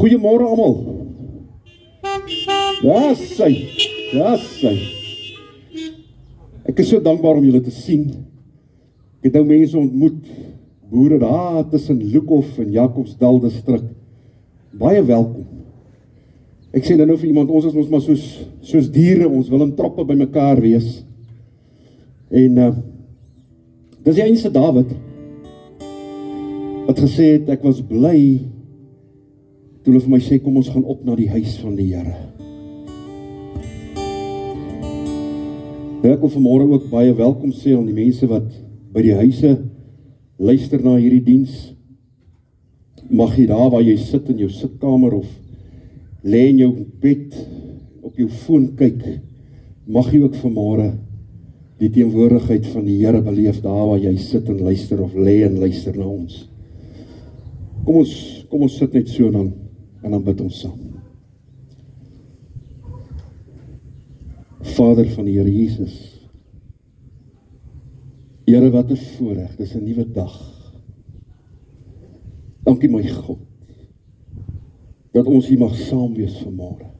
Goeiemôre almal. Ja, sy. Ek is so dankbaar om julle te sien. Ek het nou mense ontmoet, boere daar tussen Lukhof en Jacobsdal distrik. Baie welkom. Ek sê nou vir iemand, ons is ons maar soos diere, ons wil in troppe by mekaar wees. En dis die einste Dawid wat gesê het, ek was bly toe hulle vir my sê, kom ons gaan op na die huis van die Here. Ek wil vanmôre ook baie welkom sê aan die mense wat by die huise luister na hierdie diens. Mag jy daar waar jy sit in jou sitkamer of lê in jou bed op jou foon kyk, mag jy ook vanmôre die teenwoordigheid van die Here beleef daar waar jy sit en luister of lê en luister na ons. Kom ons sit net so en dan bid ons saam. Vader van die Here Jesus, Here, wat 'n voorreg, dis 'n nuwe dag. Dankie my God, dat ons hier mag saam wees vanmôre.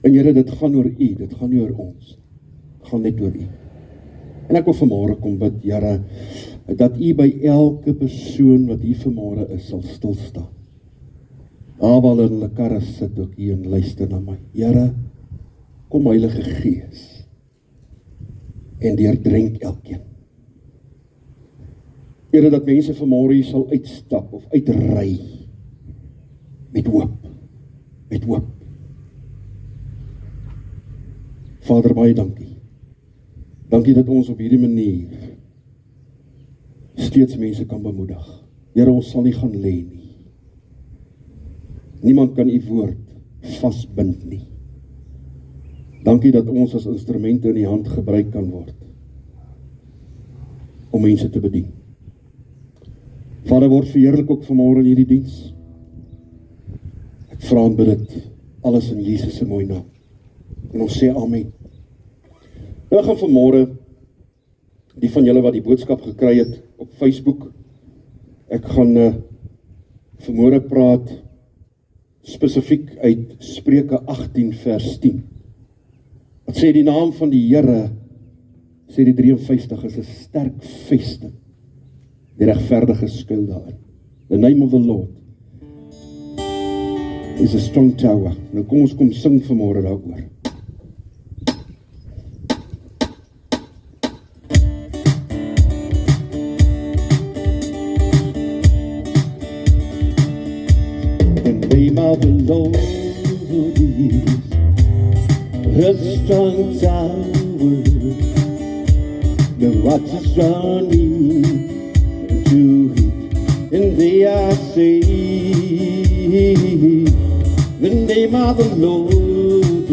En Here, dit gaan oor U, dit gaan nie oor ons, dit gaan net oor U. En ek wil vanmôre kom bid, Here, dat U by elke persoon wat hier vanmôre is, sal stil staan. Daar waar hulle karre sit ook hier en luister na my. Here, kom Heilige Gees en deurdrink elkeen. Here, dat mense vanmôre hier sal uitstap of uitry met hoop, Vader, baie dankie. Dankie dat ons op hierdie manier steeds mense kan bemoedig. Here, ons sal nie gaan lê nie. Niemand kan U woord vasbind nie. Dankie dat ons as instrumente in die hand gebruik kan word om mense te bedien. Vader, word verheerlik ook vanmôre in hierdie diens. Ek vra en bid dit alles in Jesus se mooi naam. En ons sê amen. Nou gaan vanmôre die van julle wat die boodskap gekry het op Facebook. Ek gaan vanmôre praat spesifiek uit Spreuke 18 vers 10. Wat sê die naam van die Here, sê die 53, is 'n sterk vesting. Die regverdige skuil daarin. The name of the Lord is a strong tower. Nou kom ons sing vanmôre daaroor. The name of the Lord is a strong tower, the righteous run into it, and they are saved. The name of the Lord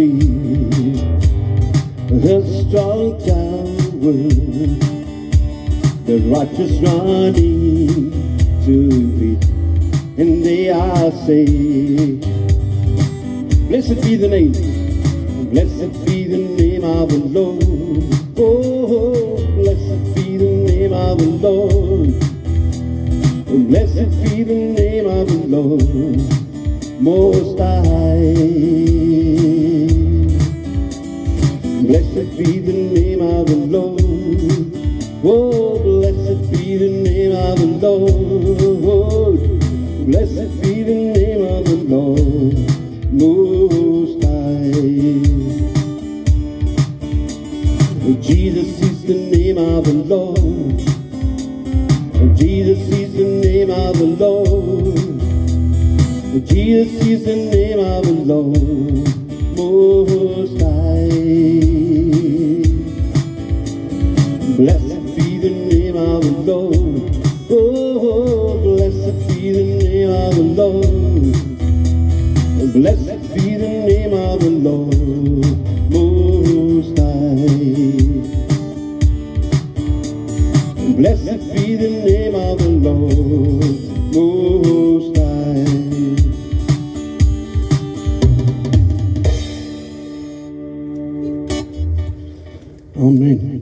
is a strong tower, the righteous run into it, and they are saved. Blessed be the name. Blessed be the name of the Lord. Oh, blessed be the name of the Lord. Blessed be the name of the Lord Most High. Blessed be the name of the Lord. Oh, blessed be the name of the Lord. Blessed be the name of the Lord Most High. Jesus is the name of the Lord. Jesus is the name of the Lord. Jesus is the name of the Lord Most High. Blessed be the name of the Lord. Oh, blessed be the name of the Lord. Blessed be the name of the Lord Most High. Blessed be the name of the Lord Most High. Amen.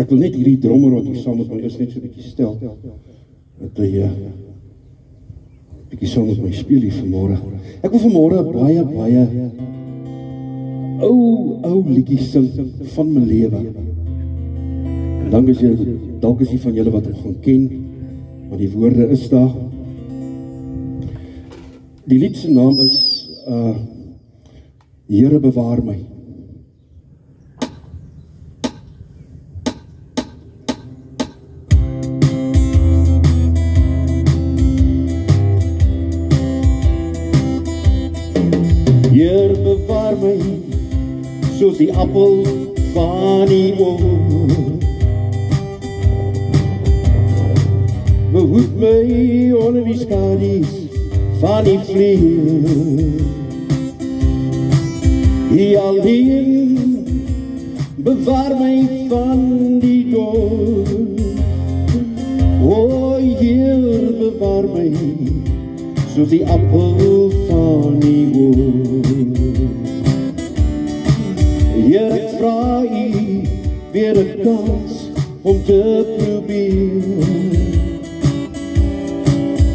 Ek wil net hierdie drummer wat hier saam met my is net so 'n bietjie stel. Dat hy bietjie saam met my speel hier vanmôre. Ek wil vanmôre baie ou liedjies sing van my lewe. En dan is jy dalk is jy van julle wat hom gaan ken, want die woorde is daar. Die lied se naam is Here bewaar my. Here bewaar my, soos die appel van die oog. Behoed my onder die skadies van die vleer. Die alleen bewaar my van die dood. O Heer bewaar my, soos die appel van die oog. Heer, ek vra U weer 'n kans om te probeer.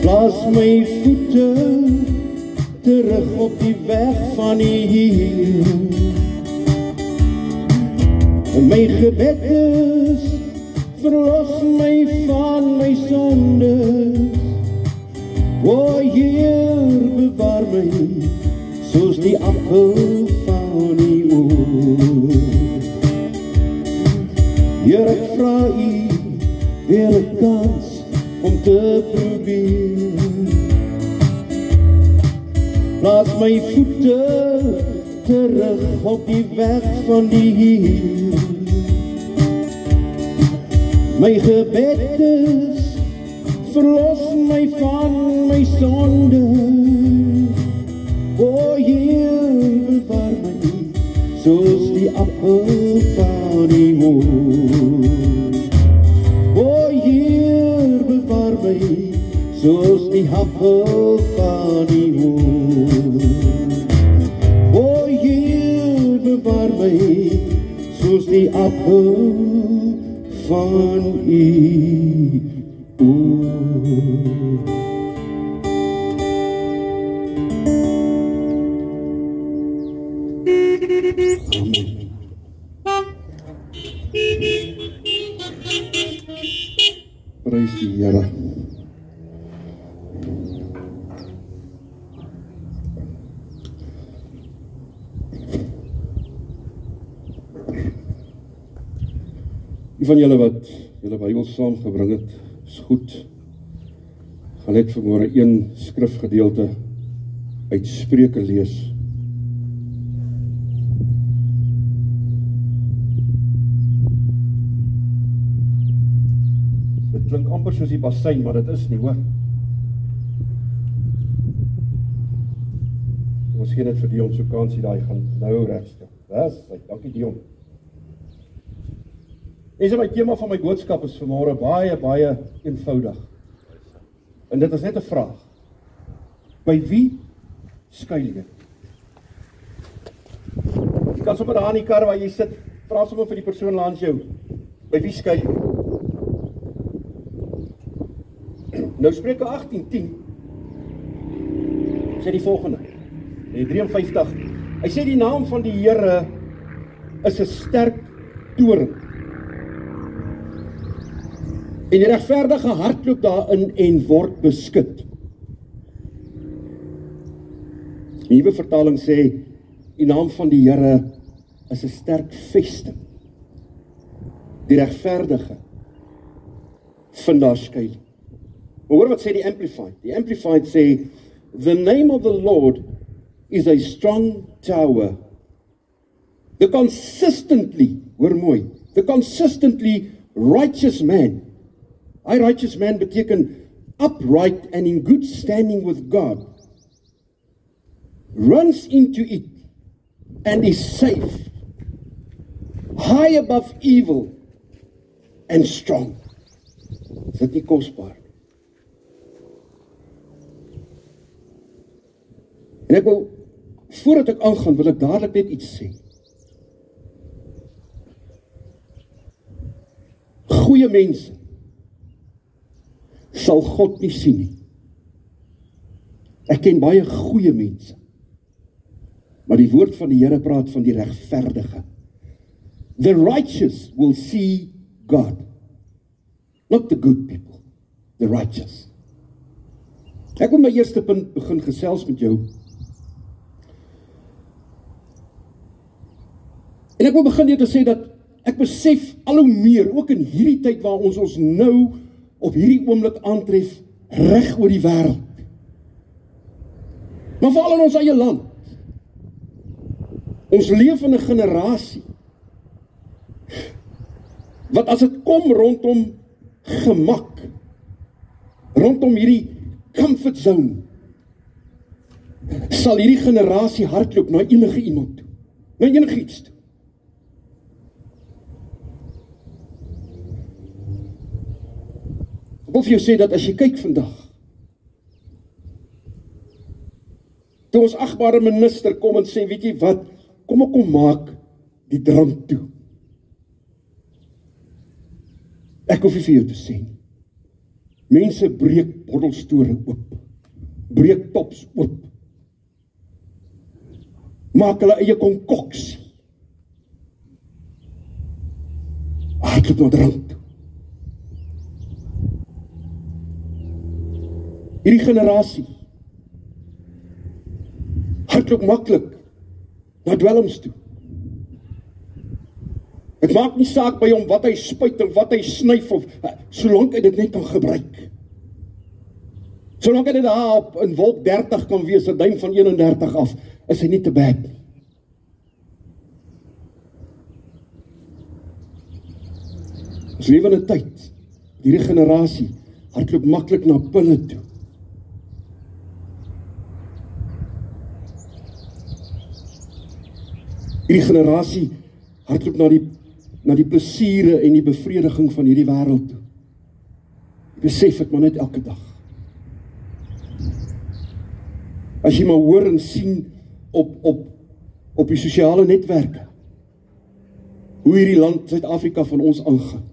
Plaas my voete terug op die weg van U Heer. My gebed is, verlos my van my sondes. O Heer, bewaar my, soos die appel van U oog. Heer, ek vra U weer 'n kans om te probeer. Plaas my voete terug op die weg van die Heer. My gebed is, verlos my van my sonde. O Heer, bewaar my, soos die appel van die oog. O Heer, bewaar my, soos die appel van die oog. O Heer, bewaar my, soos die appel van U oog. Amen. Prys die Here. Die van julle wat julle Bybel saamgebring het, is goed. Ek gaan net vanmôre een skrifgedeelte uit Spreuke lees. Dit klink amper soos die bassein, maar dit is nie, hoor. Ons gee net vir Dion so kansie, daai gaan nou regstel. Dis, dankie Dion. En my tema van my boodskap is vanmôre baie eenvoudig. En dit is net 'n vraag. By wie skuil jy? Jy kan sommer daar in die kar waar jy sit, vra sommer vir die persoon langs jou. By wie skuil jy? Nou Spreuke 18:10 sê die volgende. In 53. Hy sê die naam van die Here is 'n sterk toring. En die regverdige hardloop daarin en word beskud. Die nuwe vertaling sê, die naam van die Here is 'n sterk vesting. Die regverdige vind daar skuiling. Maar hoor wat sê die Amplified? Die Amplified sê, the name of the Lord is a strong tower. The consistently, hoor mooi, the consistently righteous man. Hy righteous man beteken upright and in good standing with God. Runs into it and is safe. High above evil and strong. Is dit nie kosbaar? En ek wil, voordat ek aangaan, wil ek dadelik net iets sê. goeie mense sal God nie sien nie. Ek ken baie goeie mense, maar die woord van die Here praat van die regverdige. The righteous will see God. Not the good people, the righteous. Ek wil my eerste punt begin gesels met jou. En ek wil begin deur te sê dat ek besef al hoe meer, ook in hierdie tyd waar ons nou op hierdie oomblik aantref, reg oor die wêreld. Maar veral in ons eie land. Ons leef in 'n generasie wat as dit kom rondom gemak, rondom hierdie comfort zone, sal hierdie generasie hardloop na enige iemand toe, na enige iets toe. Ek wil vir jou sê dat as jy kyk vandag, toe ons agbare minister kom en sê, weet jy wat, kom ek kom maak die drank toe. Ek hoef nie vir jou te sê nie. Mense breek bottelstore oop, breek tops oop, maak hulle eie konkoksie, hardloop na drank toe. Hierdie generasie hardloop maklik na dwelms toe. Het maak nie saak by hom wat hy spuit en wat hy snuif of solank hy dit net kan gebruik. Solank hy dit daar op in wolk 30 kan wees, 'n duim van 31 af, is hy nie te bad nie. Ons leef in 'n tyd, hierdie generasie hardloop maklik na pille toe. Hierdie generasie hardloop na die plesiere en die bevrediging van hierdie wêreld toe. Ek besef dit maar net elke dag. As jy maar hoor en sien op die sosiale netwerke, hoe hierdie land Suid-Afrika van ons aangaan.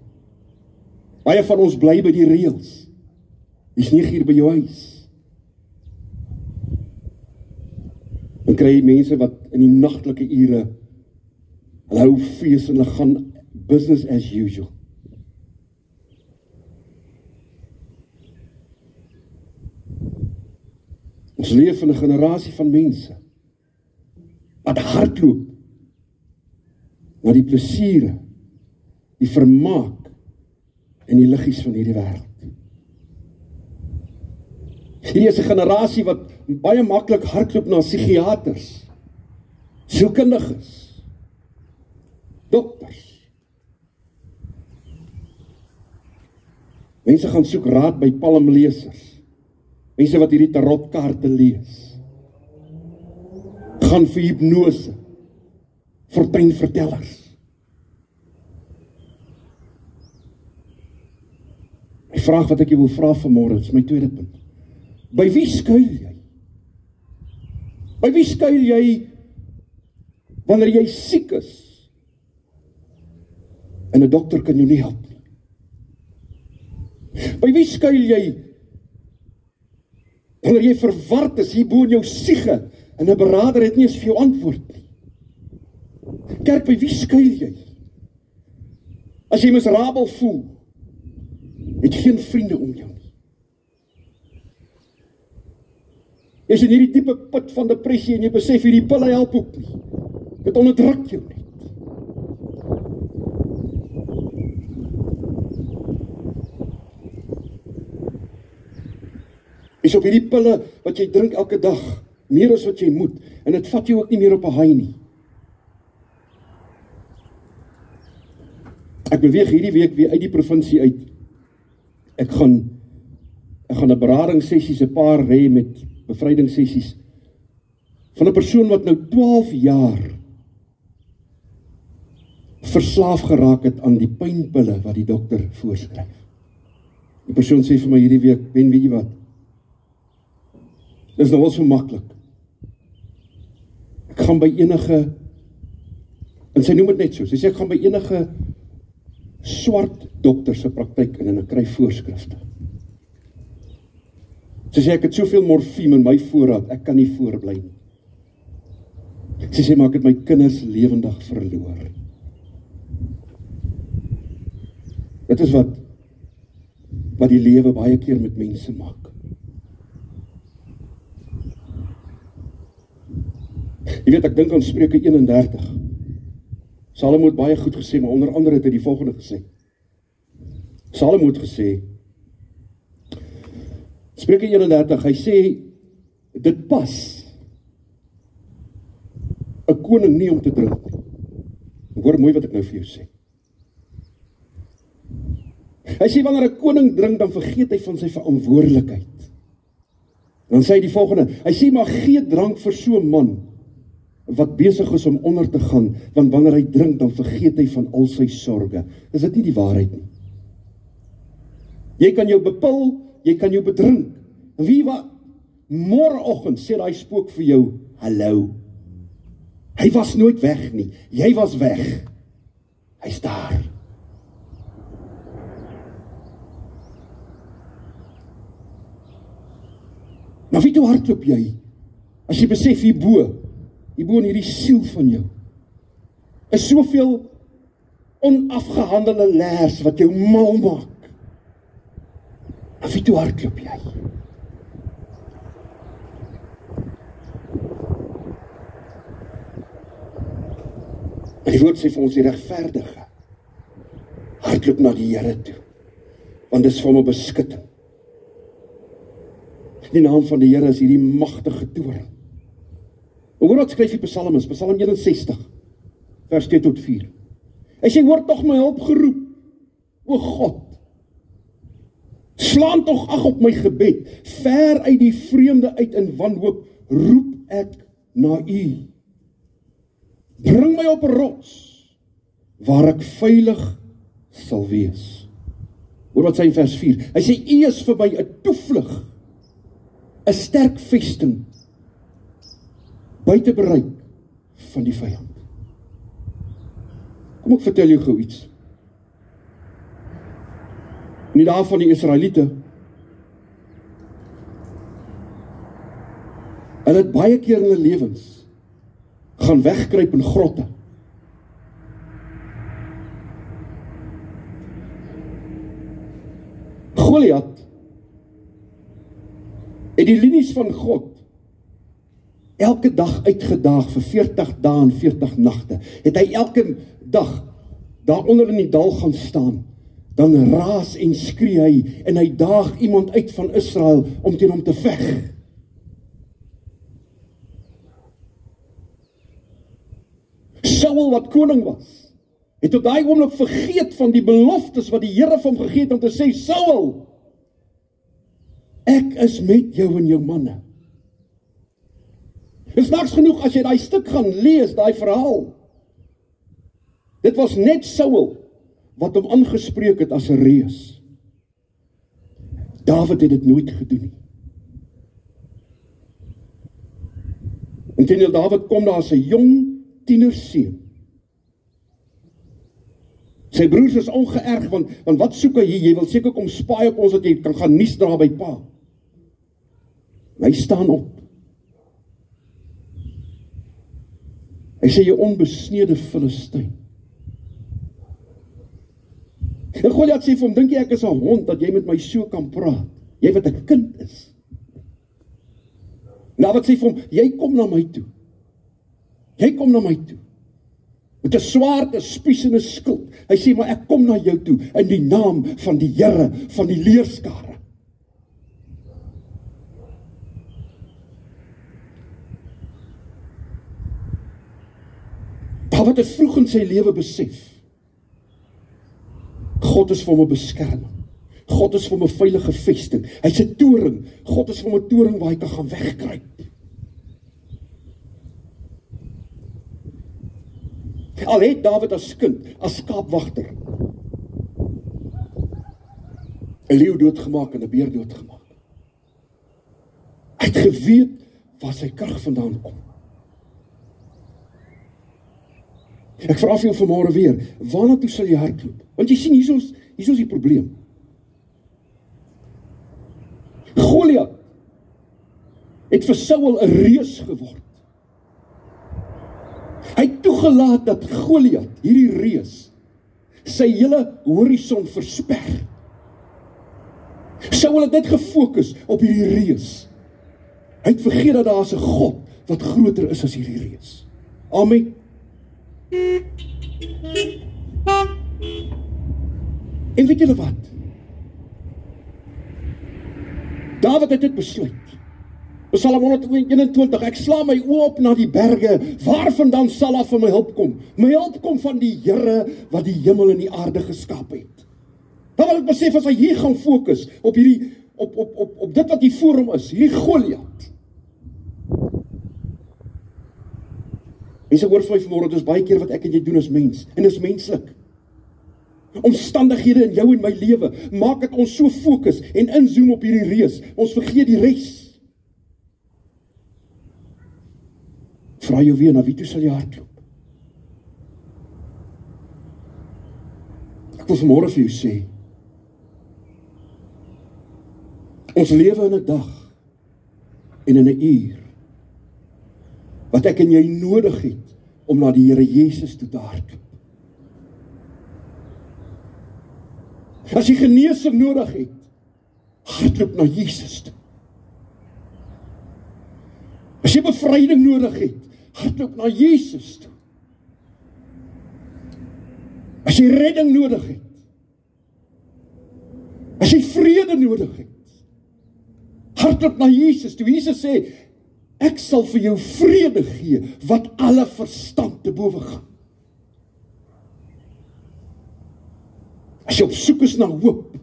Baie van ons bly by die reëls. Dis nie hier by jou huis. Dan kry jy mense wat in die nagtelike ure hulle hou fees en hulle gaan business as usual. Ons leef in 'n generasie van mense wat hardloop na die plesiere, die vermaak en die liggies van hierdie wêreld. Hierdie is 'n generasie wat baie maklik hardloop na psigiaters, sielkundiges, dokters. Mense gaan soek raad by palmlesers. Mense wat hierdie tarotkaarte lees. Gaan vir hipnose, fortuinvertellers. Die vraag wat ek jou wil vra vanmôre, is my tweede punt. By wie skuil jy? By wie skuil jy wanneer jy siek is? En 'n dokter kan jou nie help nie. By wie skuil jy wanneer jy verward is hier bo in jou siege en 'n beraader het nie eens vir jou antwoord nie? Kerk, by wie skuil jy? As jy miserabel voel, het jy geen vriende om jou nie. Jy is in hierdie diepe put van depressie en jy besef hierdie pille help ook nie. Dit onderdruk jou net. Is op hierdie pille wat jy drink elke dag, meer as wat jy moet, en dit vat jou ook nie meer op 'n high nie. Ek beweeg hierdie week weer uit die provinsie uit. Ek gaan 'n beradingssessies, 'n paar hê met bevrydingssessies van 'n persoon wat nou 12 jaar verslaaf geraak het aan die pynpille wat die dokter voorskryf. Die persoon sê vir my hierdie week, weet jy wat? Dis nou wel so maklik. Ek gaan by enige, en sy noem dit net so, sy sê ek gaan by enige swart dokter se praktyk in en ek kry voorskrifte. Sy sê, ek het soveel morfiem in my voorraad, ek kan nie voorbly nie. Sy sê, maar ek het my kinders lewendig verloor. Dit is wat die lewe baie keer met mense maak. Jy weet, ek dink aan Spreuke 31. Salomo het baie goed gesê, maar onder andere het hy die volgende gesê. Salomo het gesê, Spreuke 31, hy sê, dit pas 'n koning nie om te drink. Hoor mooi wat ek nou vir jou sê. Hy sê, wanneer 'n koning drink, dan vergeet hy van sy verantwoordelikheid. Dan sê hy die volgende, hy sê, maar gee drank vir so 'n man, wat besig is om onder te gaan, want wanneer hy drink, dan vergeet hy van al sy sorge. Is dit nie die waarheid nie? Jy kan jou bepil, jy kan jou bedrink. En wie wat? Môreoggend sê daai spook vir jou, hallo. Hy was nooit weg nie, jy was weg. Hy's daar. Nou weet hoe hardloop jy? As jy besef hierbo in hierdie siel van jou, is soveel onafgehandelde leers wat jou mal maak. Nou weet hoe hardloop jy? En die woord sê vir ons, die regverdige hardloop na die Here toe, want dis vir hom 'n beskutting. Die naam van die Here is hierdie magtige toring. Hoor wat skryf die Psalmis, Psalm 61, vers 2 tot 4. Hy sê, hoor tog my hulp geroep, o God. Slaan tog ag op my gebed, ver uit die vreemde uit in wanhoop, roep ek na U. Bring my op 'n rots, waar ek veilig sal wees. Hoor wat sê in vers 4, hy sê, U is vir my 'n toevlug, 'n sterk vesting, buite bereik van die vyand. Kom ek vertel jou gou iets. In die dae van die Israeliete, hulle het baie keer in hulle lewens gaan wegkruip in grotte. Goliat het die linies van God elke dag uitgedaag vir 40 dae en 40 nagte. Het hy elke dag daaronder in die dal gaan staan, dan raas en skree hy, en hy daag iemand uit van Israel om teen hom te veg. Saul, wat koning was, het tot daai oomblik vergeet van die beloftes wat die Here vir hom gegee het om te sê, Saul, ek is met jou en jou manne. Dis niks genoeg as jy daai stuk gaan lees, daai verhaal. Dit was net Saul wat hom aangespreek het as 'n reus. Dawid het dit nooit gedoen nie. Inteendeel, Dawid kom daar as 'n jong tienerseun. Sy broers is ongeërg, want wat soek hy hier? Jy wil seker kom spaai op ons, dat jy kan gaan nuus dra by pa. Hy staan op. Hy sê, jy onbesnede Filistyn. En Goliat sê vir hom, dink jy ek is 'n hond, dat jy met my so kan praat? Jy wat 'n kind is. Dawid sê vir hom, jy kom na my toe. Jy kom na my toe. Met 'n swaard, 'n spies en 'n skild. Hy sê, maar ek kom na jou toe, in die naam van die Here, van die leerskare. Dawid het vroeg in sy lewe besef, God is vir hom 'n beskerming. God is vir hom 'n veilige vesting. Hy's 'n toring. God is vir hom 'n toring waar hy kan gaan wegkruip. Al het Dawid as kind, as skaapwagter, 'n leeu doodgemaak en 'n beer doodgemaak. Hy het geweet waar sy krag vandaan kom. Ek vra vir jou vanmôre weer, waarna toe sal jy hardloop? Want jy sien, Hier is die probleem. Goliat het vir Saul 'n reus geword. Hy het toegelaat dat Goliat, hierdie reus, sy hele horison versper. Saul het net gefokus op hierdie reus. Hy het vergeet dat daar is 'n God wat groter is as hierdie reus. Amen. En weet julle wat? Dawid het dit besluit. Psalm 121, ek sla my oë op na die berge, waarvandaan sal daar vir my hulp kom? My hulp kom van die Here wat die hemel en die aarde geskaap het. Dan wil ek besef as hy hier gaan fokus op hierdie op dit wat hier voor hom is, hierdie Goliat. Mense hoor vir my vanmôre, dis baie keer wat ek en jy doen as mens, en dis menslik. Omstandighede in jou en my lewe maak dat ons so fokus en inzoom op hierdie reus. Ons vergeet die res. Vra jou weer, na wie toe sal jy hardloop? Ek wil vanmôre vir jou sê, ons lewe in 'n dag en in 'n uur wat ek en jy nodig het om na die Here Jesus toe te hardloop. As jy genesing nodig het, hardloop na Jesus toe. As jy bevryding nodig het, hardloop na Jesus toe. As jy redding nodig het, as jy vrede nodig het, hardloop na Jesus toe. Jesus sê, ek sal vir jou vrede gee, wat alle verstand te bowe gaan. As jy op soek is na hoop,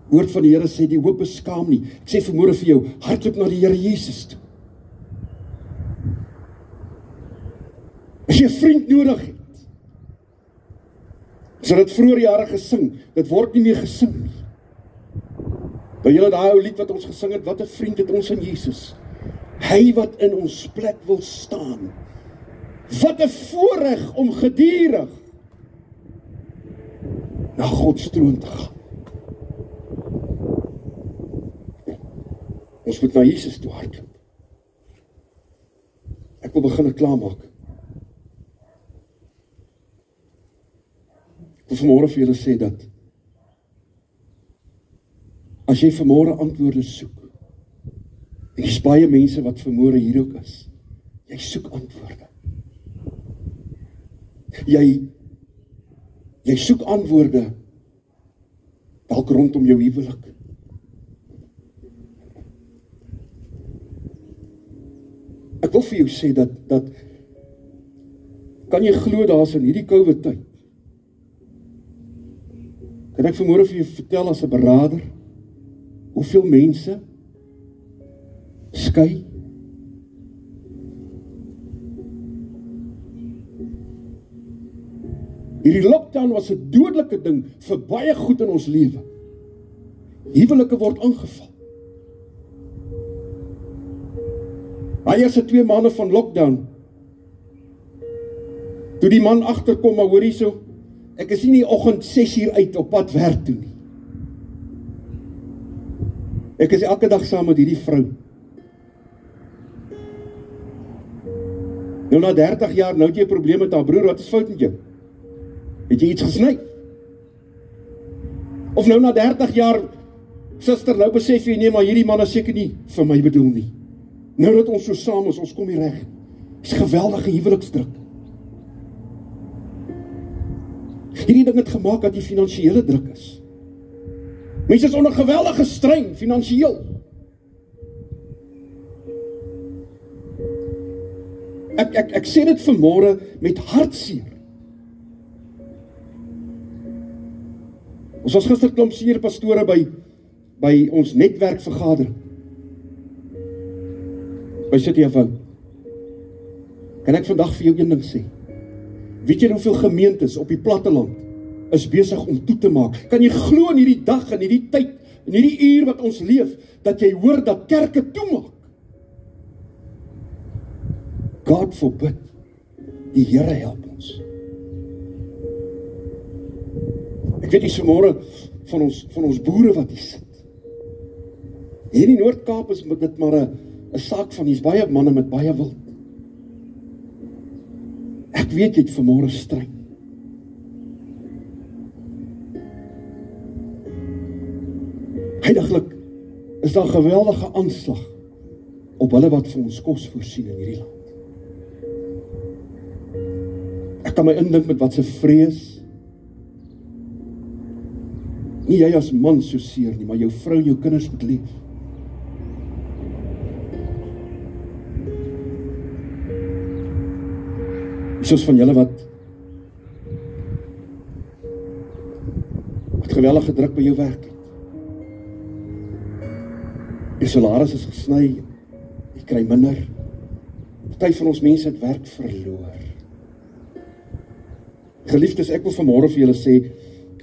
woord van die Here sê, die hoop is skaam nie. Ek sê vanmôre vir jou, hardloop na die Here Jesus toe. As jy 'n vriend nodig het, ons het dit vroeër jare gesing, dit word nie meer gesing nie. Nou julle daai ou lied wat ons gesing het, wat 'n vriend het ons in Jesus. Hy wat in ons plek wil staan. Wat 'n voorreg om gedurig na God se troon te gaan. Ons moet na Jesus toe hardloop. Ek wil begin klaarmaak. Ek wil vanmôre vir julle sê dat as jy vanmôre antwoorde soek, en dis baie mense wat vanmôre hier ook is, jy soek antwoorde. Jy soek antwoorde dalk rondom jou huwelik. Ek wil vir jou sê dat kan jy glo daar's in hierdie COVID tyd. Kan ek vanmôre vir jou vertel as 'n beraader hoeveel mense skei? Hierdie lockdown was 'n dodelike ding vir baie goed in ons lewe. Huwelike word aangeval. Hy is 2 maande van lockdown. Toe die man agterkom, maar hoor hierso, ek is nie die oggend 6:00 uit op pad werk toe nie. Ek is elke dag saam met hierdie vrou. Nou na 30 jaar, nou het jy 'n probleem met haar broer, wat is fout met jou? Het jy iets gesny? Of nou na 30 jaar, suster, nou besef jy, nee, maar hierdie man is seker nie vir my bedoel nie. Nou dat ons so saam is, ons kom hier reg. Dis geweldige huweliksdruk. Hierdie ding het gemaak dat die finansiële druk is. Mense is onder geweldige strain, finansiëel. Ek sê dit vanmôre met hartseer. Ons was gister klomp senior pastore by ons netwerkvergadering. By City of Hope. Kan ek vandag vir jou een ding sê? Weet jy hoeveel gemeentes op die platteland is besig om toe te maak? Kan jy glo in hierdie dag, in hierdie tyd, in hierdie uur wat ons leef, dat jy hoor dat kerke toemaak? God forbid, die Here help ons. Ek weet nie vanmôre van ons boere wat hier sit. Hier in die Noord-Kaap is dit maar 'n saak van, hier's baie manne met baie wild. Ek weet jy het vanmôre stryd. Heiliglik is daar 'n geweldige aanslag op hulle wat vir ons kos voorsien in hierdie land. Ek kan my indink met wat se vrees, nie jy as man so seer nie, maar jou vrou en jou kinders moet leef. Soos van julle wat geweldige druk by jou werk het. Jou salaris is gesny, jy kry minder. Party van ons mense het werk verloor. Geliefdes, ek wil vanmôre vir julle sê,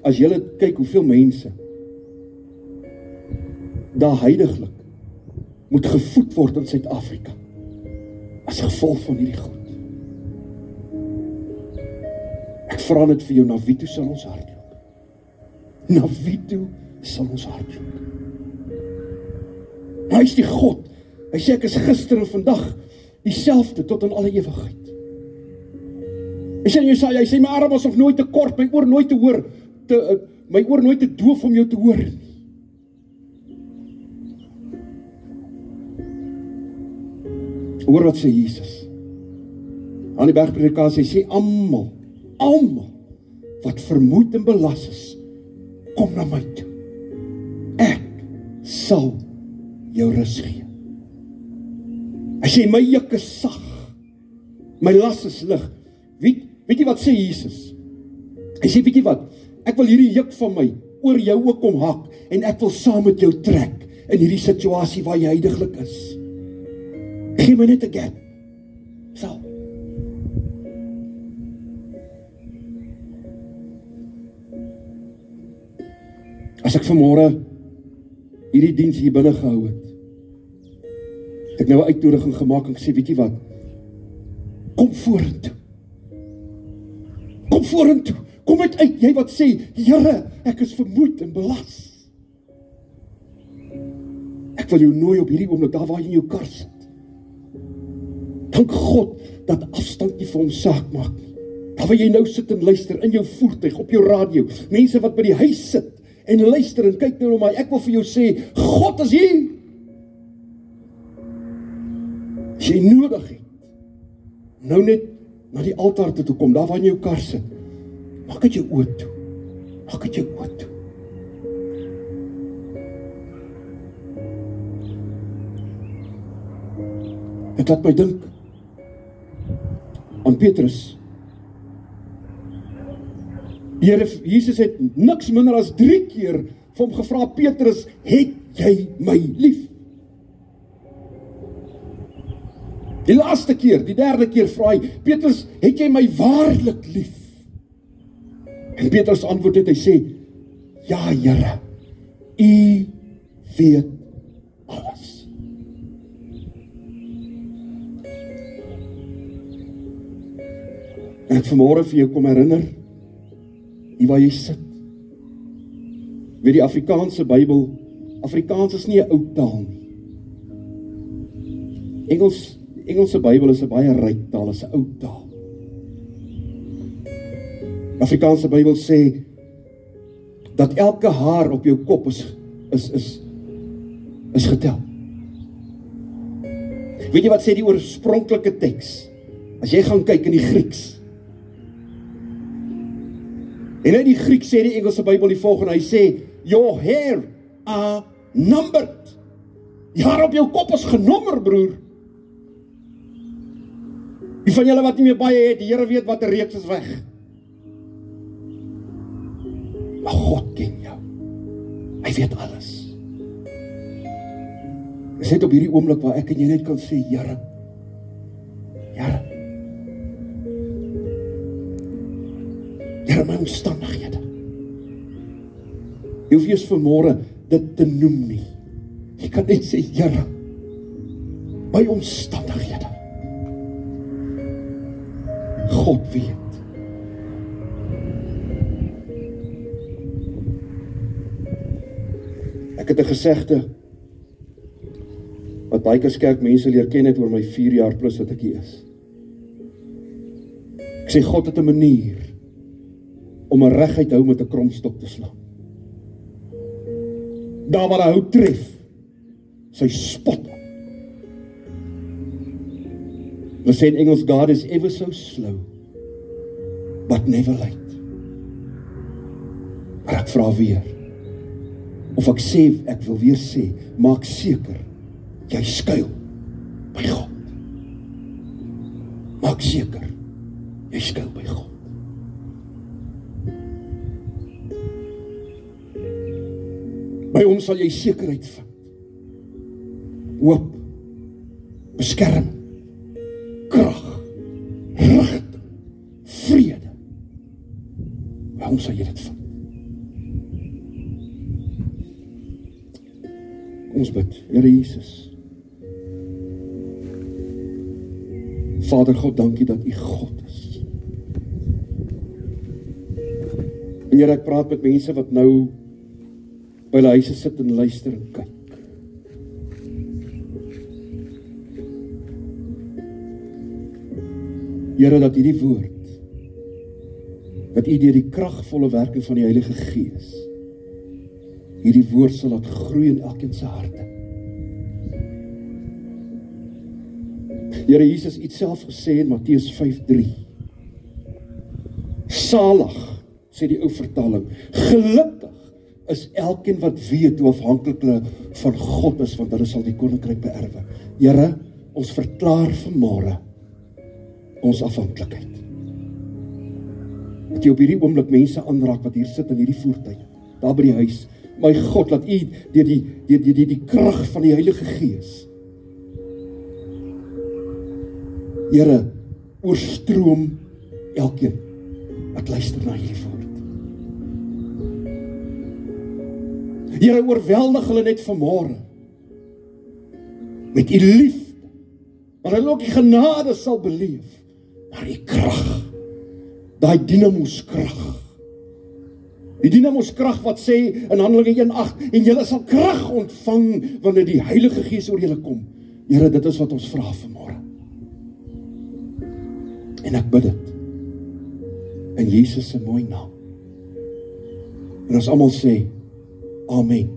as julle kyk hoeveel mense daar heiliglik moet gevoed word in Suid-Afrika as gevolg van hierdie goed. Ek vra net vir jou, na wie toe sal ons hardloop? Na wie toe sal ons hardloop? Hy is die God. Hy sê ek is gister en vandag dieselfde tot in alle ewigheid. Hy sê in Jesaja, hy sê my arm was nog nooit te kort, my oor nooit te hoor, my oor nooit te doof om jou te hoor nie. Hoor wat sê Jesus. Aan die bergpredikasie sê almal wat vermoeid en belas is, kom na my toe. Ek sal jou rus gee. Hy sê my juk is sag, my las is lig. Weet jy wat sê Jesus? Hy sê weet jy wat? Ek wil hierdie juk van my oor jou ook kom hak en ek wil saam met jou trek in hierdie situasie waar jy heiliglik is. Gee my net 'n gap. Sal. As ek vanmôre hierdie diens hier binne gehou het, het ek nou 'n uitnodiging gemaak en gesê, weet jy wat? Kom vorentoe. Kom vorentoe. Kom uit, jy wat sê, Here, ek is vermoeid en belas. Ek wil jou nooi op hierdie oomblik, daar waar jy in jou kar sit. Dank God dat afstand nie vir hom saak maak nie. Daar waar jy nou sit en luister, in jou voertuig, op jou radio, mense wat by die huis sit, en luister en kyk nou na my, ek wil vir jou sê, God is hier. As jy nodig het, nou net na die altaar toe kom, daar waar jy in jou kar sit, maak dit jou oë toe. Maak dit jou oë toe. Dit laat my dink aan Petrus. Die Here Jesus het niks minder as 3 keer vir hom gevra, Petrus, het jy my lief? Die laaste keer, die 3de keer vra hy, Petrus, het jy my waarlik lief? En Petrus antwoord het, hy sê, ja Here, U weet alles. En ek vanmôre vir jou kom herinner, hier waar jy sit. Weet die Afrikaanse Bybel, Afrikaans is nie 'n ou taal nie. Engelse Bybel is 'n baie ryk taal, is 'n ou taal. Die Afrikaanse Bybel sê dat elke haar op jou kop is getel. Weet jy wat sê die oorspronklike teks? As jy gaan kyk in die Grieks, en in die Grieks sê die Engelse Bybel die volgende, hy sê, your hair are numbered. Die haar op jou kop is genommer, broer. Die van julle wat nie meer baie het, die Here weet wat 'n reeks is weg. Maar God ken jou. Hy weet alles. Dis net op hierdie oomblik waar ek en jy net kan sê, Here, my omstandighede. Jy hoef eers vanmôre dit te noem nie. Jy kan net sê, Here, my omstandighede. God weet. Ek het 'n gesegde wat baie kerk mense leer ken het oor my 4 jaar plus wat ek hier is. Ek sê God het 'n manier om 'n reguit hou met 'n kromstok te slaan. Daar waar hy hou tref, sy spot op. Hulle sê in Engels, God is ever so slow, but never late. Maar ek vra weer, of ek sê, ek wil weer sê, maak seker, jy skuil by God. Maak seker, jy skuil by God. By hom sal jy sekerheid vind. Hoop, beskerming, krag, rigting, vrede. By hom sal jy dit vind. Kom ons bid. Here Jesus. Vader God, dankie dat U God is. En Here, ek praat met mense wat nou by hulle huise sit en luister en kyk. Here, dat hierdie woord, dat U deur die kragvolle werking van die Heilige Gees, hierdie woord sal laat groei in elkeen se harte. Here Jesus, U het self gesê in Matteus 5:3, salig, sê die ou vertaling, gelukkig is elkeen wat weet hoe afhanklik hulle van God is, want hulle sal die koninkryk beerwe. Here, ons verklaar vanmôre ons afhanklikheid. Dat U op hierdie oomblik mense aanraak wat hier sit in hierdie voertuig, daar by die huis. My God, laat U deur die krag van die Heilige Gees, Here, oorstroom elkeen wat luister na hierdie woord. Here, oorweldig hulle net vanmôre met U liefde, maar hulle ook die genade sal beleef, maar die krag, daai dinamoskrag. Die dinamoskrag wat sê in Handelinge 1:8, en julle sal krag ontvang wanneer die Heilige Gees oor julle kom. Here, dit is wat ons vra vanmôre. En ek bid dit in Jesus se mooi naam. En ons almal sê, Amen.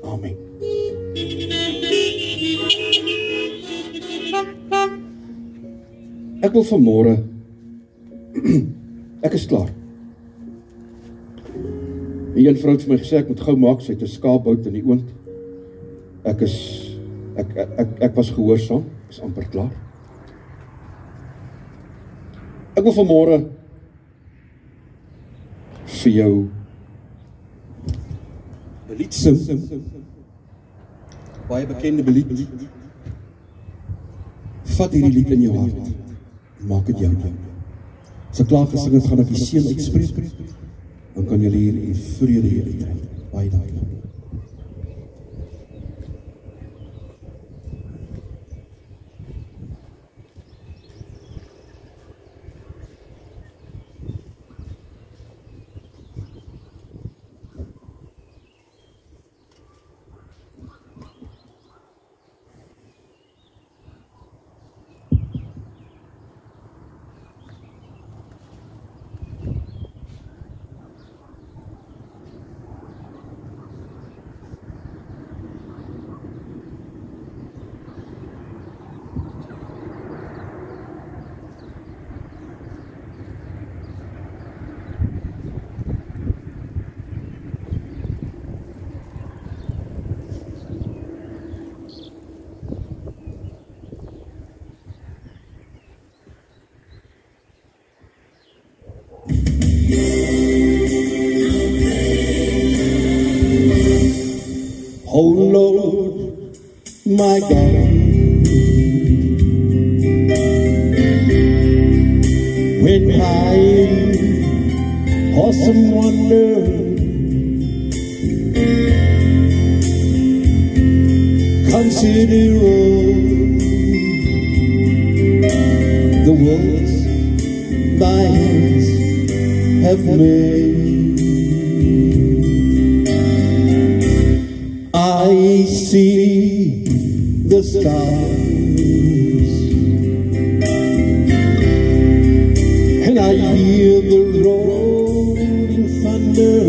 Amen. Ek wil vanmôre, ek is klaar. Die een vrou het vir my gesê, ek moet gou maak, sy het 'n skaapbout in die oond. Ek was gehoorsaam, is amper klaar. Ek wil vanmôre vir jou 'n lied sing, baie bekende lied. Vat hierdie lied in jou hart, maak dit jou. As ek klaar gesing het, gaan ek die seën uitspreek, dan kan julle hier in vrede hier kry. Baie dankie. Oh Lord, my God, when I awesome wonder consider all the worlds thy hands have made. see the stars, and I hear the rolling thunder.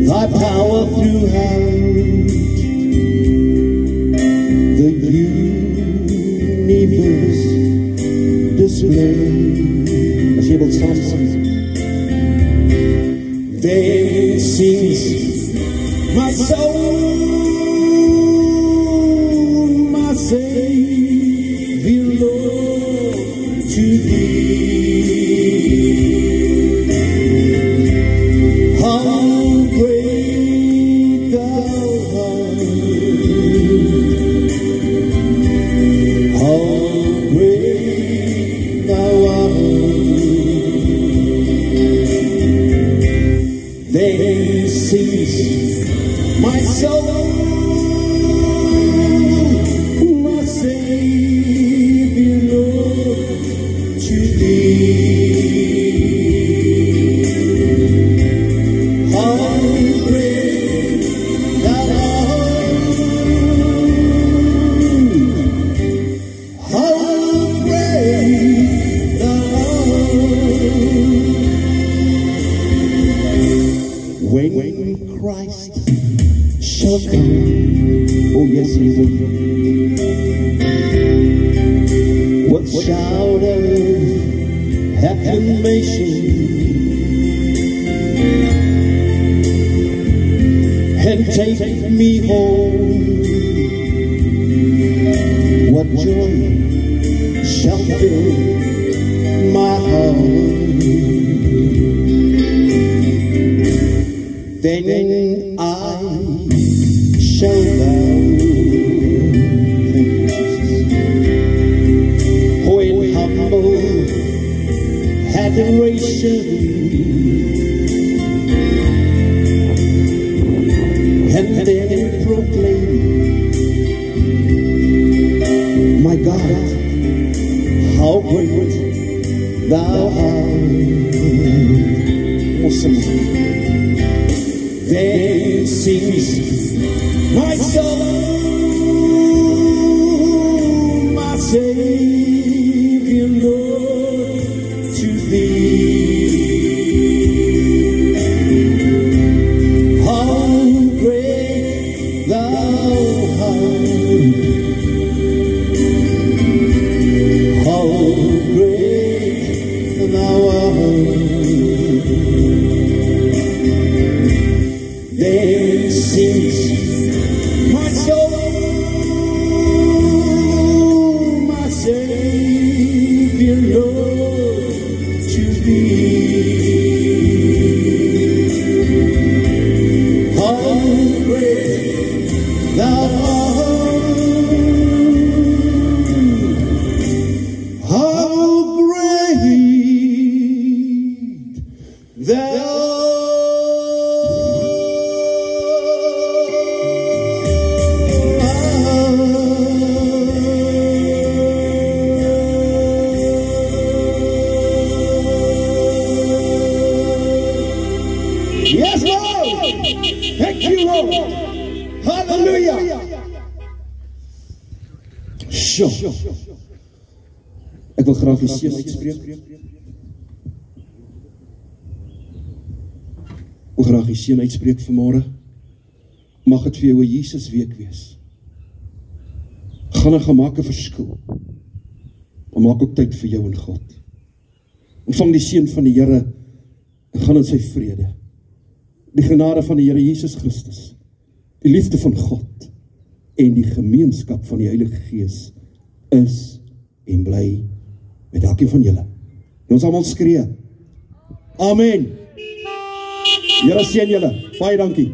Thy power throughout the universe display. As jy wil saam sing. Then sings my soul, my Savior Lord, to thee. How great thou art, how great thou art. Then sings my soul, my Savior Lord, to thee. How great thou art, how great thou art. When Christ shall come, oh yes he will, what shout of acclamation, and take me home, what joy shall fill my heart. Then I shall bow, thank you, Jesus, oh, in humble adoration, and then proclaim, my God, how great thou art. Awesome. Then sings my soul, my Savior Lord, to thee. How great thou art, how great thou art. Then sings my soul, my Savior Lord, to thee. How great thou art, how great thou Yes, Lord. Thank you, Lord. Hallelujah. Sure. Ek wil graag die seën uitspreek. Ek wil graag die seën uitspreek vanmôre. Mag dit vir jou 'n Jesus week wees. Gaan 'n gemaak 'n verskil. Maar maak ook tyd vir jou en God. Ontvang die seën van die Here en gaan in sy vrede. Die genade van die Here Jesus Christus, die liefde van God en die gemeenskap van die Heilige Gees is en bly met elkeen van julle. En ons almal skree. Amen. Here seën julle. Baie dankie.